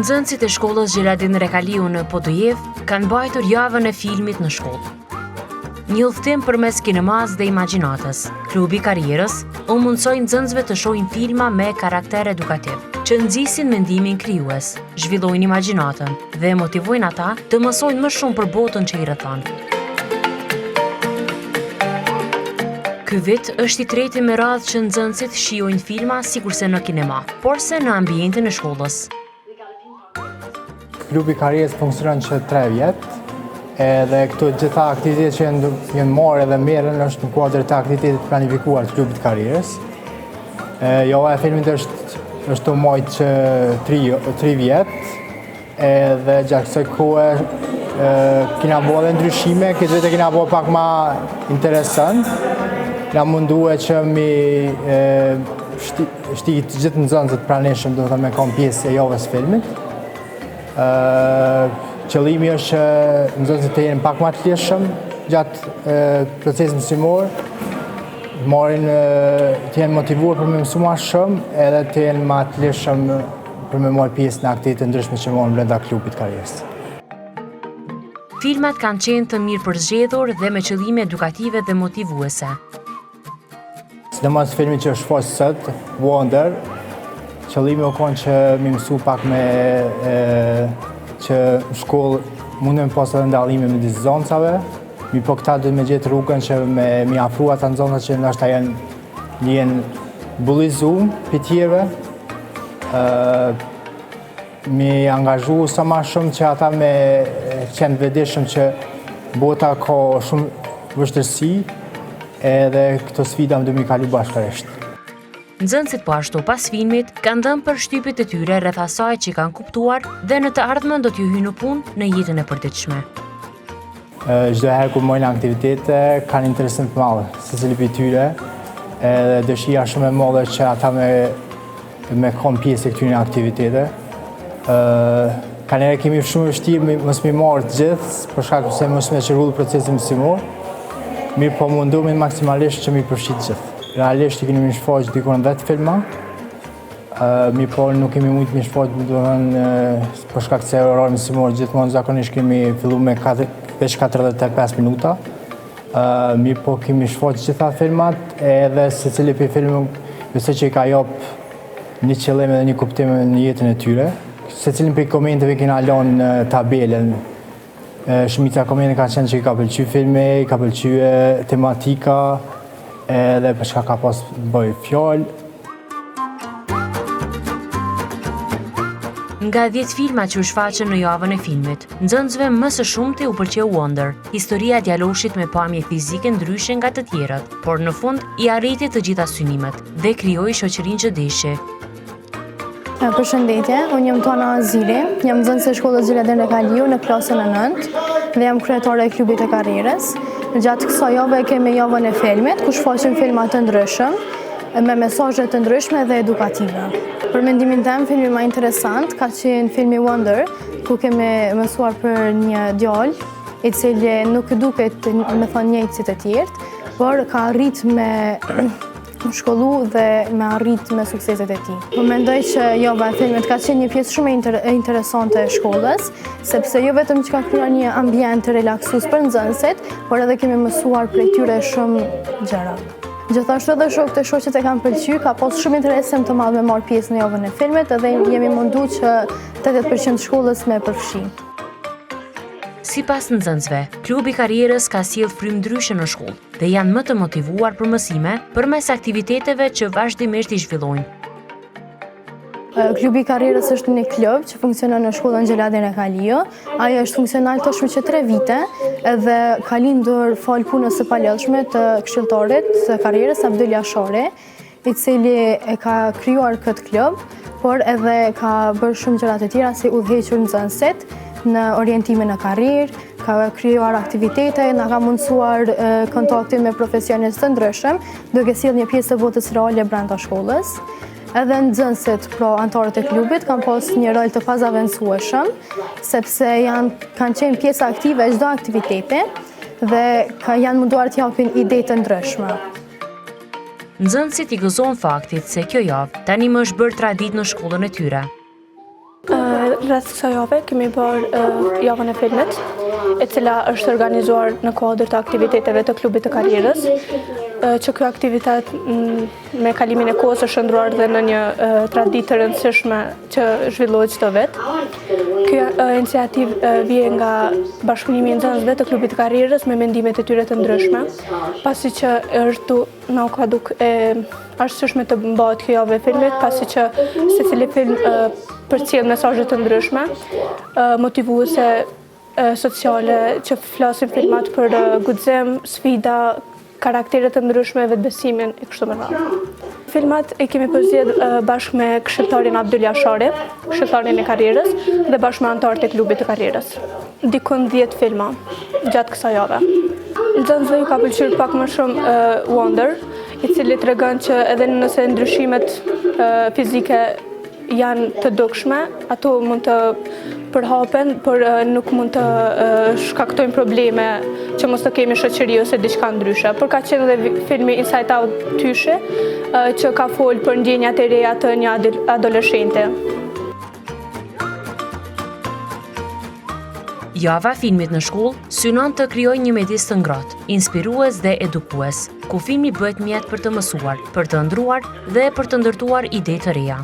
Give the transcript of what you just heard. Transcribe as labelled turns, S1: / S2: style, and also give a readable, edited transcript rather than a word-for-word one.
S1: Nxënësit e shkollës Gjeladin Rekaliu në Podujev kanë mbajtur javën e filmit në shkollë. Një udhëtim përmes kinemas dhe imagjinatës. Klubi Karrierës u mundsoi nxënësve të shohin filma me karakter edukativ, që nxisin mendimin krijues, zhvillojnë imagjinatën dhe motivojnë ata të mësojnë më shumë për botën që i rrethon. Ky vit është i treti me radhë që nxënësit shijojnë filma sikurse në kinema, por se në ambientin e shkollës.
S2: Klubi Karrierës funksionon që 3 vjet, edhe këto gjitha aktivitetet që janë marrë edhe merren është në kuadër të aktivitetit planifikuar të Klubit Karrierës. Java e filmit është të majtë që 3 vjet, edhe gjatë kësaj kohe kena bërë dhe ndryshime, këtë vete kena bërë pak ma interesant. Na mundue që mi shtikit gjithë nxënësit pranishëm do të me kom pjesë e javës filmit. Qëllimi është që nxënësit të jenë pak më të lirshëm gjatë procesit mësimor, të jenë motivuar për me mësu ma shumë, edhe të jenë më të lirshëm për me marrë pjesë në aktivitetet ndryshme që morën brenda Klubit Karrierës.
S1: Filmat kanë qenë të mirë përzgjedhur dhe me qëllime edukative dhe motivuese.
S2: Sidomos filmi që është faqë sot, Wonder, qëllimi u konë që mi mësu pak me që në shkollë mundem pas edhe ndallime me disë zoncave, mi po këta dhe me gjithë rrugën që mi afru ata nxënësa që ndoshta jenë bullizum për tjerëve, mi angazhu sa ma shumë që ata me qenë vedishëm që bota ka shumë vështërsi, edhe këto sfida më du mi kalu bashkërisht.
S1: Nxënësit po ashtu pas filmit kanë dhënë përshtypjet e tyre rreth asaj që kanë kuptuar dhe në të ardhmen do t'ju hyjnë në punë në jetën e përditshme.
S2: Çdo herë kur mojnë aktivitete kanë interesim të madh secili prej tyre, edhe dëshira shumë e madhe që ata me kom pjesë e këtyre aktivitete. Kanë kemi shumë vështirë mos mi marrë të gjithë, për shkak se mos me çrregull procesin mësimor. Mirë po mundohemi maksimalisht që mi përfshit gjithë. Realisht i kemi mi shfaq dikon 10 filma, mi po nuk kemi mujtë mi shfaq për shkak se orari mësimor gjithmonë zakonisht kemi fillu me veç 45 minuta. Mi po kemi shfaq gjitha filmat edhe secili prej filmit besoj që i ka jap një qëllim edhe një kuptim në jetën e tyre. Secilin prej komenteve kena lënë në tabelën. Shumica komente ka qenë që i ka pëlqyer filmi, i ka pëlqyer tematika, edhe përshka ka pas bëj fjallë.
S1: Nga 10 filma që u shfaqën në javën e filmit, nxënësve më së shumti u pëlqeu Wonder, historia e djaloshit me pamje fizike ndryshe nga të tjerët, por në fund i arriti të gjitha synimet dhe krijoi shoqërinë që dishi.
S3: Përshëndetje, unë jam Tuana Azili, jam nxënëse e shkollës Gjeladin Rekaliu në klasën e 9 dhe jam kryetare e Klubit të Karrierës. Gjatë kësaj jave kemi javën e filmit, ku shfaqim filma të ndryshëm, me mesazhe të ndryshme dhe edukative. Për mendimin tim, filmi më interesant ka qenë filmi Wonder, ku kemi mësuar për një djalë, i cili nuk duket me thonë njëjtë si të tjerë, por ka arrit me shkollu dhe me arrit me sukseset e tij. Po mendoj që java e filmit ka qenë një pjesë shumë interesante e shkollës, sepse jo vetëm që ka krijuar një ambient të relaksues për nxënësit, por edhe kemi mësuar prej tyre shumë gjëra. Gjithashtu edhe shokët e shoqet e kanë pëlqyer, ka pas shumë interesim të madh me marr pjesë në javën e filmit edhe jemi mundu që 80% shkollës me përfshi.
S1: Sipas nxënësve, Klubi Karrierës ka sjellë frymë ndryshe në shkollë dhe janë më të motivuar për mësime përmes aktiviteteve që vazhdimisht i zhvillojnë.
S3: Klubi Karrierës është një klub që funksionon në shkollën Gjeladin Rekaliu. Ajo është funksional tashmë që 3 vite edhe ka lindur fal punës së palëndshme të këshilltarit të karrierës Abdul Jashari, i cili e ka krijuar këtë klub, por edhe ka bërë shumë gjëra të tjera si udhëhequr nxënësit në orientime në karrierë, ka krijuar aktivitete, na ka mundsuar kontakte me profesionistë të ndryshëm, duke sjellë një pjesë të botës reale brenda shkollës. Edhe nxënësit, pra anëtarët e klubit, kanë pas një rol të pazaventueshëm, sepse kanë qenë pjesë aktive e çdo aktiviteti dhe janë munduar të japin ide të ndryshme.
S1: Nxënësit i gëzon faktit se kjo javë tani më është bërë traditë në shkollën e tyre.
S4: Rreth kësaj jave kemi bërë javën e filmit, e cila është organizuar në kuadër të aktiviteteve të klubit të karrierës, që ky aktivitet me kalimin e kohës është shndruar dhe në një traditë të rëndësishme që zhvillohet çdo vit. Ky iniciativë vjen nga bashkëpunimi i nxënësve të klubit të karrierës me mendimet e tyre të ndryshme, pasi që është arsyeshme të bëhet kjo javë e filmit, pasi që secili film përcjell mesazhe të ndryshme, motivuese sociale, që flasin filmat për guxim, sfida, karaktere të ndryshme, vetbesimin e kështu me radhë. Filmat e kemi përzgjedh bashkë me këshilltarin Abdul Jashari, këshilltarin e karrierës, dhe bashkë me anëtarët e klubit të karrierës. Dikon 10 filma gjatë kësaj jave. Nxënësve ju ka pëlqyer pak më shumë Wonder, i cili tregon që edhe nëse ndryshimet fizike janë të dukshme, ato mund të përhapen, por nuk mund të shkaktojnë probleme që mos të kemi shoqëri ose diçka ndryshe. Por ka qenë edhe filmi Inside Out Tyshe, që ka folë për ndjenjat e reja të një adoleshente.
S1: Java e filmit në shkollë synon të krijojë një mjedis të ngrohtë, inspirues dhe edukues, ku filmi bëhet mjet për të mësuar, për të ndruar dhe për të ndërtuar ide të reja.